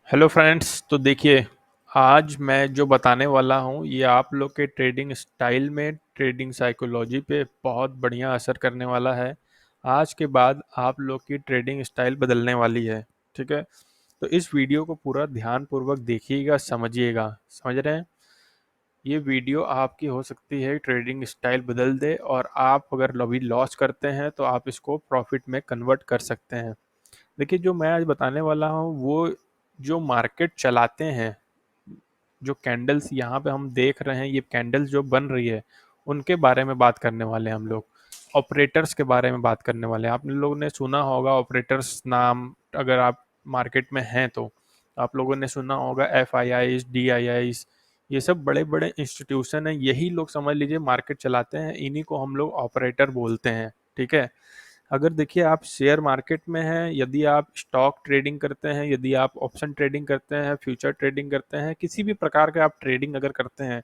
Hello friends. तो देखिए, आज मैं जो बताने वाला हूँ ये आप लोग के ट्रेडिंग स्टाइल में, ट्रेडिंग साइकोलॉजी पे बहुत बढ़िया असर करने वाला है। आज के बाद आप लोग की ट्रेडिंग स्टाइल बदलने वाली है। ठीक है, तो इस वीडियो को पूरा ध्यानपूर्वक देखिएगा, समझिएगा। समझ रहे हैं? ये वीडियो आपकी हो सकती है ट्रेडिंग स्टाइल बदल दे, और आप अगर अभी लॉस करते हैं तो आप इसको प्रॉफिट में कन्वर्ट कर सकते हैं। देखिए, जो मैं आज बताने वाला हूँ वो जो मार्केट चलाते हैं, जो कैंडल्स यहाँ पे हम देख रहे हैं, ये कैंडल्स जो बन रही है उनके बारे में बात करने वाले हैं हम लोग। ऑपरेटर्स के बारे में बात करने वाले हैं। आप लोगों ने सुना होगा ऑपरेटर्स नाम, अगर आप मार्केट में हैं तो आप लोगों ने सुना होगा F I eyes, D I eyes. ये सब बड़े बड़े इंस्टीट्यूशन हैं, यही लोग समझ लीजिए मार्केट चलाते हैं, इन्हीं को हम लोग ऑपरेटर बोलते हैं। ठीक है, अगर देखिए आप शेयर मार्केट में हैं, यदि आप स्टॉक ट्रेडिंग करते हैं, यदि आप ऑप्शन ट्रेडिंग करते हैं, फ्यूचर ट्रेडिंग करते हैं, किसी भी प्रकार के आप ट्रेडिंग अगर करते हैं,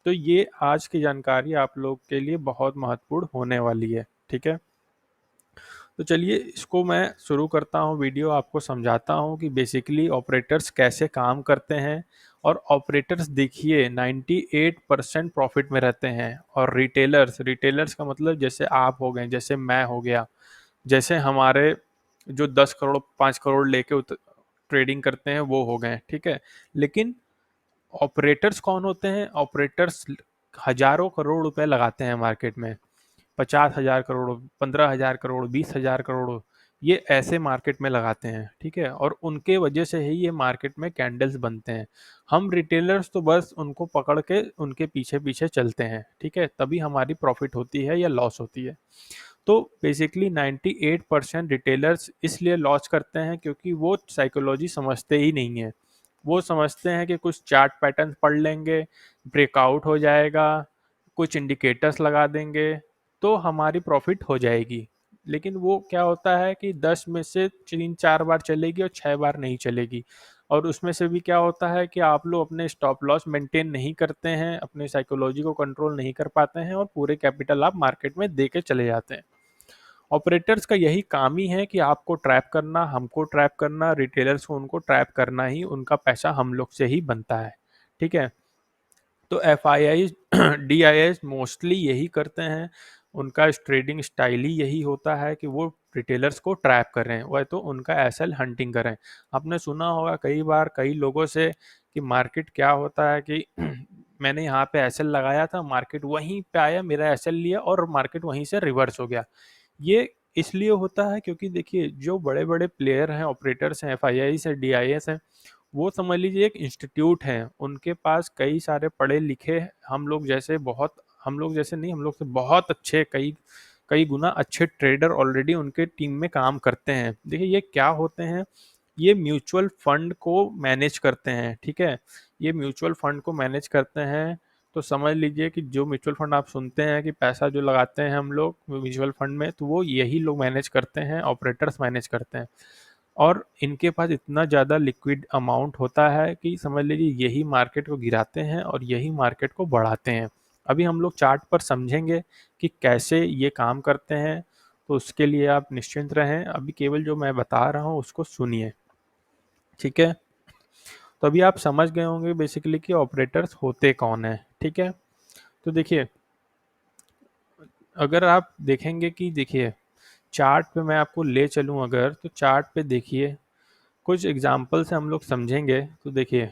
तो ये आज की जानकारी आप लोग के लिए बहुत महत्वपूर्ण होने वाली है। ठीक है, तो चलिए इसको मैं शुरू करता हूँ, वीडियो आपको समझाता हूँ कि बेसिकली ऑपरेटर्स कैसे काम करते हैं। और ऑपरेटर्स देखिए 98% प्रॉफिट में रहते हैं। और रिटेलर्स, रिटेलर्स का मतलब जैसे आप हो गए, जैसे मैं हो गया, जैसे हमारे जो 10 करोड़ 5 करोड़ लेके ट्रेडिंग करते हैं वो हो गए। ठीक है, लेकिन ऑपरेटर्स कौन होते हैं? ऑपरेटर्स हजारों करोड़ रुपए लगाते हैं मार्केट में। 50,000 करोड़, 15,000 करोड़, 20,000 करोड़, ये ऐसे मार्केट में लगाते हैं। ठीक है, और उनके वजह से ही ये मार्केट में कैंडल्स बनते हैं। हम रिटेलर्स तो बस उनको पकड़ के उनके पीछे पीछे चलते हैं। ठीक है, तभी हमारी प्रॉफिट होती है या लॉस होती है। तो बेसिकली 98% रिटेलर्स इसलिए लॉस करते हैं क्योंकि वो साइकोलॉजी समझते ही नहीं है। वो समझते हैं कि कुछ चार्ट पैटर्न पढ़ लेंगे, ब्रेकआउट हो जाएगा, कुछ इंडिकेटर्स लगा देंगे तो हमारी प्रॉफिट हो जाएगी। लेकिन वो क्या होता है कि 10 में से 3-4 बार चलेगी और 6 बार नहीं चलेगी। और उसमें से भी क्या होता है कि आप लोग अपने स्टॉप लॉस मेंटेन नहीं करते हैं, अपने साइकोलॉजी को कंट्रोल नहीं कर पाते हैं, और पूरे कैपिटल आप मार्केट में दे के चले जाते हैं। ऑपरेटर्स का यही काम ही है कि आपको ट्रैप करना, हमको ट्रैप करना, रिटेलर्स को उनको ट्रैप करना, ही उनका पैसा हम लोग से ही बनता है। ठीक है, तो F I I D I S mostly यही करते हैं। उनका ट्रेडिंग स्टाइल ही यही होता है कि वो रिटेलर्स को ट्रैप करें, वह तो उनका एसएल हंटिंग करें। आपने सुना होगा कई बार कई लोगों से कि मार्केट क्या होता है कि मैंने यहाँ पे एसएल लगाया था, मार्केट वहीं पे आया, मेरा एसएल लिया और मार्केट वहीं से रिवर्स हो गया। ये इसलिए होता है क्योंकि देखिए जो बड़े बड़े प्लेयर हैं, ऑपरेटर्स हैं, एफ आई आई है, डी आई एस हैं, वो समझ लीजिए एक इंस्टीट्यूट है। उनके पास कई सारे पढ़े लिखे, हम लोग जैसे बहुत, हम लोग जैसे नहीं, हम लोग से बहुत अच्छे, कई कई गुना अच्छे ट्रेडर ऑलरेडी उनके टीम में काम करते हैं। देखिए ये क्या होते हैं, ये म्यूचुअल फंड को मैनेज करते हैं। ठीक है, ये म्यूचुअल फंड को मैनेज करते हैं। तो समझ लीजिए कि जो म्यूचुअल फंड आप सुनते हैं कि पैसा जो लगाते हैं हम लोग म्यूचुअल फंड में, तो वो यही लोग मैनेज करते हैं, ऑपरेटर्स मैनेज करते हैं। और इनके पास इतना ज़्यादा लिक्विड अमाउंट होता है कि समझ लीजिए यही मार्केट को गिराते हैं और यही मार्केट को बढ़ाते हैं। अभी हम लोग चार्ट पर समझेंगे कि कैसे ये काम करते हैं, तो उसके लिए आप निश्चिंत रहें, अभी केवल जो मैं बता रहा हूँ उसको सुनिए। ठीक है, तो अभी आप समझ गए होंगे बेसिकली कि ऑपरेटर्स होते कौन है। ठीक है, तो देखिए, अगर आप देखेंगे कि देखिए चार्ट पे मैं आपको ले चलूं, अगर तो चार्ट पे देखिए कुछ एग्जाम्पल से हम लोग समझेंगे। तो देखिए,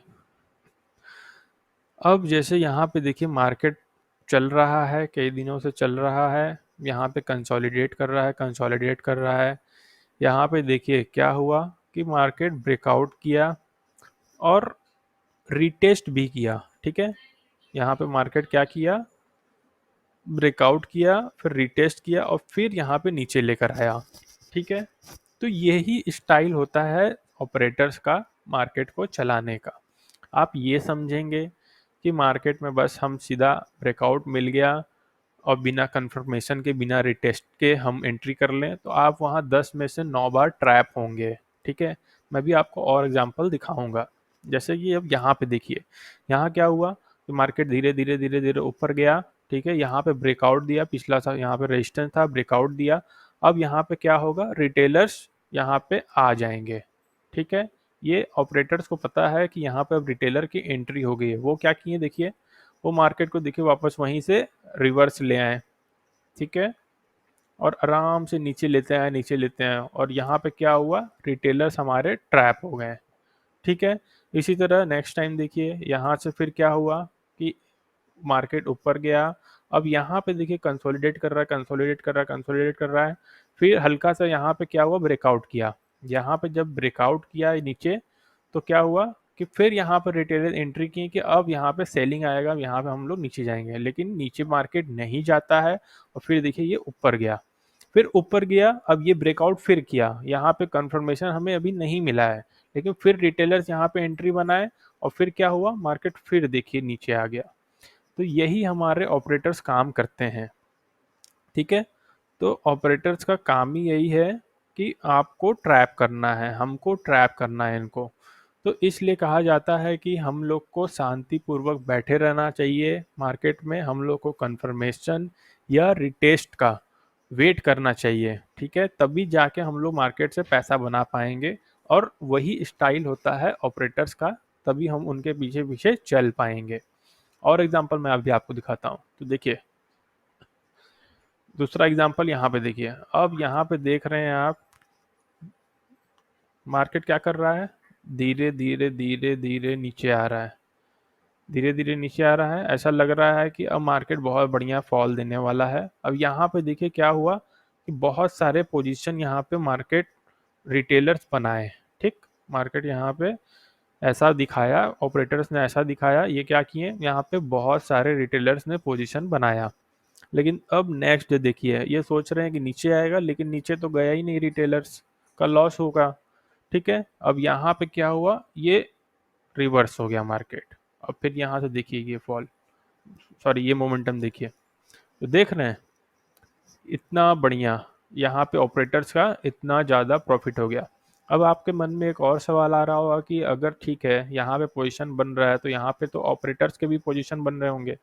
अब जैसे यहाँ पे देखिए मार्केट चल रहा है, कई दिनों से चल रहा है, यहाँ पे कंसोलिडेट कर रहा है, कंसोलिडेट कर रहा है। यहाँ पे देखिए क्या हुआ कि मार्केट ब्रेकआउट किया और रीटेस्ट भी किया। ठीक है, यहाँ पे मार्केट क्या किया, ब्रेकआउट किया, फिर रीटेस्ट किया और फिर यहाँ पे नीचे लेकर आया। ठीक है, तो यही स्टाइल होता है ऑपरेटर्स का मार्केट को चलाने का। आप ये समझेंगे कि मार्केट में बस हम सीधा ब्रेकआउट मिल गया और बिना कंफर्मेशन के, बिना रिटेस्ट के हम एंट्री कर लें, तो आप वहाँ 10 में से 9 बार ट्रैप होंगे। ठीक है, मैं भी आपको और एग्जांपल दिखाऊंगा। जैसे कि अब यहाँ पे देखिए, यहाँ क्या हुआ कि मार्केट धीरे धीरे धीरे धीरे ऊपर गया। ठीक है, यहाँ पे ब्रेकआउट दिया, पिछला सा यहाँ पे रेजिस्टेंस था, ब्रेकआउट दिया। अब यहाँ पे क्या होगा, रिटेलर्स यहाँ पे आ जाएंगे। ठीक है, ये ऑपरेटर्स को पता है कि यहाँ पे अब रिटेलर की एंट्री हो गई है। वो क्या किए देखिए, वो मार्केट को देखिए वापस वहीं से रिवर्स ले आए, ठीक है, और आराम से नीचे लेते आए, नीचे लेते आए, और यहाँ पे क्या हुआ, रिटेलर्स हमारे ट्रैप हो गए, ठीक है। इसी तरह नेक्स्ट टाइम देखिए यहाँ से फिर क्या हुआ कि मार्केट ऊपर गया। अब यहाँ पे देखिए कंसोलिडेट कर रहा है, कंसोलिडेट कर रहा है, कंसोलिडेट कर रहा है। फिर हल्का सा यहाँ पे क्या हुआ, ब्रेकआउट किया। यहाँ पे जब ब्रेकआउट किया नीचे, तो क्या हुआ कि फिर यहाँ पर रिटेलर एंट्री की कि अब यहाँ पे सेलिंग आएगा, यहाँ पे हम लोग नीचे जाएंगे, लेकिन नीचे मार्केट नहीं जाता है। और फिर देखिए ये ऊपर गया, फिर ऊपर गया, अब ये ब्रेकआउट फिर किया। यहाँ पे कंफर्मेशन हमें अभी नहीं मिला है, लेकिन फिर रिटेलर्स यहाँ पे एंट्री बनाए, और फिर क्या हुआ, मार्केट फिर देखिए नीचे आ गया। तो यही हमारे ऑपरेटर्स काम करते हैं, ठीक है। तो ऑपरेटर्स का काम ही यही है कि आपको ट्रैप करना है, हमको ट्रैप करना है इनको। तो इसलिए कहा जाता है कि हम लोग को शांतिपूर्वक बैठे रहना चाहिए मार्केट में, हम लोग को कंफर्मेशन या रिटेस्ट का वेट करना चाहिए, ठीक है, तभी जाके हम लोग मार्केट से पैसा बना पाएंगे। और वही स्टाइल होता है ऑपरेटर्स का, तभी हम उनके पीछे पीछे चल पाएंगे। और एग्जांपल मैं अभी आपको दिखाता हूँ, तो देखिए दूसरा एग्जांपल यहाँ पे देखिए। अब यहाँ पे देख रहे हैं आप, मार्केट क्या कर रहा है, धीरे धीरे धीरे धीरे नीचे आ रहा है, धीरे धीरे नीचे आ रहा है। ऐसा लग रहा है कि अब मार्केट बहुत बढ़िया फॉल देने वाला है। अब यहाँ पे देखिए क्या हुआ कि बहुत सारे पोजीशन यहाँ पे मार्केट रिटेलर्स बनाए, ठीक, मार्केट यहाँ पे ऐसा दिखाया, ऑपरेटर्स ने ऐसा दिखाया, ये क्या किए, यहाँ पे बहुत सारे रिटेलर्स ने पोजीशन बनाया। लेकिन अब नेक्स्ट डे देखिए, ये सोच रहे हैं कि नीचे आएगा, लेकिन नीचे तो गया ही नहीं, रिटेलर्स का लॉस होगा, ठीक है। अब यहाँ पे क्या हुआ, ये रिवर्स हो गया मार्केट। अब फिर यहाँ से देखिए ये फॉल, सॉरी ये मोमेंटम देखिए, तो देख रहे हैं इतना बढ़िया, यहाँ पे ऑपरेटर्स का इतना ज़्यादा प्रॉफिट हो गया। अब आपके मन में एक और सवाल आ रहा होगा कि अगर ठीक है यहाँ पे पोजीशन बन रहा है, तो यहाँ पे तो ऑपरेटर्स के भी पोजीशन बन रहे होंगे।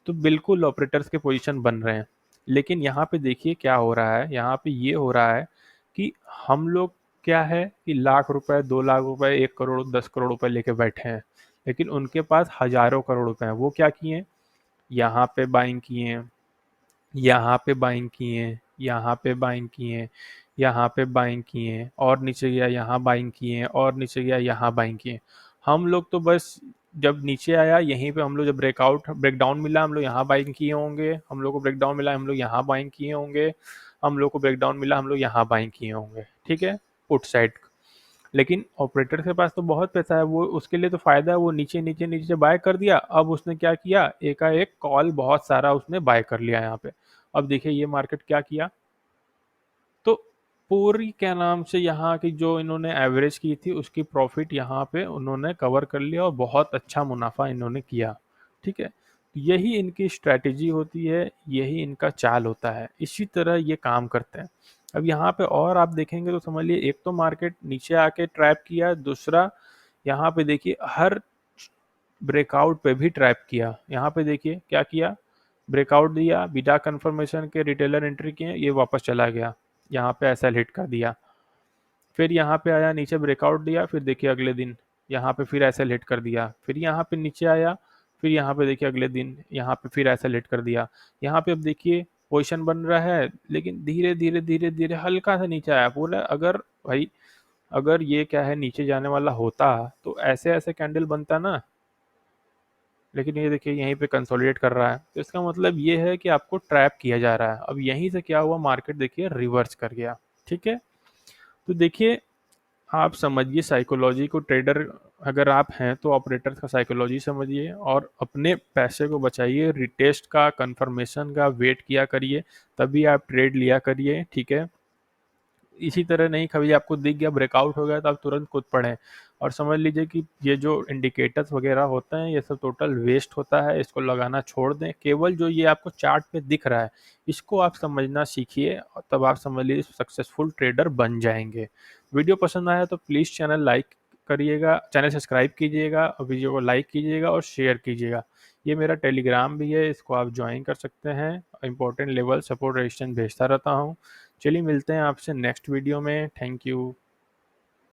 तो बिल्कुल ऑपरेटर्स के पोजीशन बन रहे हैं, लेकिन यहाँ पे देखिए क्या हो रहा है, यहाँ पे ये हो रहा है कि हम लोग क्या है कि लाख रुपए, 2 लाख रुपए, 1 करोड़, 10 करोड़ रुपए लेके बैठे हैं, लेकिन उनके पास हजारों करोड़ रुपए हैं। वो क्या किए, यहाँ पे बाइंग किए, यहाँ पे बाइंग किए, यहाँ पे बाइंग किए, यहाँ पे बाइंग किए, और नीचे गया यहाँ बाइंग किए, और नीचे गया यहाँ बाइंग किए। हम लोग तो बस जब नीचे आया यहीं पे, हम लोग जब ब्रेकडाउन मिला, हम लोग यहाँ बाइंग किए होंगे, हम लोग को ब्रेकडाउन मिला, हम लोग यहाँ बाइंग किए होंगे, हम लोग को ब्रेकडाउन मिला, हम लोग यहाँ बाइंग किए होंगे, ठीक है, पुट साइड। लेकिन ऑपरेटर के पास तो बहुत पैसा है, वो उसके लिए तो फायदा है, वो नीचे नीचे नीचे बाय कर दिया। अब उसने क्या किया, एकाएक कॉल बहुत सारा उसने बाय कर लिया यहाँ पे। अब देखिए ये मार्केट क्या किया, तो पूरी क्या नाम से यहाँ की जो इन्होंने एवरेज की थी उसकी प्रॉफिट यहाँ पे उन्होंने कवर कर लिया, और बहुत अच्छा मुनाफा इन्होंने किया, ठीक है। तो यही इनकी स्ट्रैटेजी होती है, यही इनका चाल होता है, इसी तरह ये काम करते हैं। अब यहाँ पे और आप देखेंगे तो समझ लिए, एक तो मार्केट नीचे आके ट्रैप किया, दूसरा यहाँ पे देखिए हर ब्रेकआउट पे भी ट्रैप किया। यहाँ पे देखिए क्या किया, ब्रेकआउट दिया, बिना कंफर्मेशन के रिटेलर एंट्री किए, ये वापस चला गया, यहाँ पे ऐसा हिट कर दिया। फिर यहाँ पे आया, नीचे ब्रेकआउट दिया, फिर देखिए अगले दिन यहाँ पे फिर ऐसा हिट कर दिया, फिर यहाँ पे नीचे आया, फिर यहाँ पे देखिए अगले दिन यहाँ पे फिर ऐसा हिट कर दिया। यहाँ पे अब देखिए पोजीशन बन रहा है, लेकिन धीरे धीरे धीरे धीरे हल्का सा नीचे आया पूरा। अगर भाई, अगर ये क्या है नीचे जाने वाला होता तो ऐसे ऐसे कैंडल बनता ना, लेकिन ये देखिए यहीं पे कंसोलिडेट कर रहा है, तो इसका मतलब ये है कि आपको ट्रैप किया जा रहा है। अब यहीं से क्या हुआ, मार्केट देखिए रिवर्स कर गया, ठीक है। तो देखिए आप समझिए साइकोलॉजी को, ट्रेडर अगर आप हैं तो ऑपरेटर्स का साइकोलॉजी समझिए और अपने पैसे को बचाइए, रिटेस्ट का, कंफर्मेशन का वेट किया करिए, तभी आप ट्रेड लिया करिए, ठीक है। इसी तरह नहीं, कभी आपको दिख गया ब्रेकआउट हो गया तो आप तुरंत कूद पड़े। और समझ लीजिए कि ये जो इंडिकेटर्स वगैरह होते हैं ये सब टोटल वेस्ट होता है, इसको लगाना छोड़ दें। केवल जो ये आपको चार्ट पे दिख रहा है इसको आप समझना सीखिए, और तब आप समझ लीजिए सक्सेसफुल ट्रेडर बन जाएंगे। वीडियो पसंद आया तो प्लीज़ चैनल लाइक करिएगा, चैनल सब्सक्राइब कीजिएगा, और वीडियो को लाइक कीजिएगा और शेयर कीजिएगा। ये मेरा टेलीग्राम भी है, इसको आप ज्वाइन कर सकते हैं। इंपॉर्टेंट लेवल सपोर्ट रजिस्टेंस भेजता रहता हूँ। चलिए मिलते हैं आपसे नेक्स्ट वीडियो में। Thank you.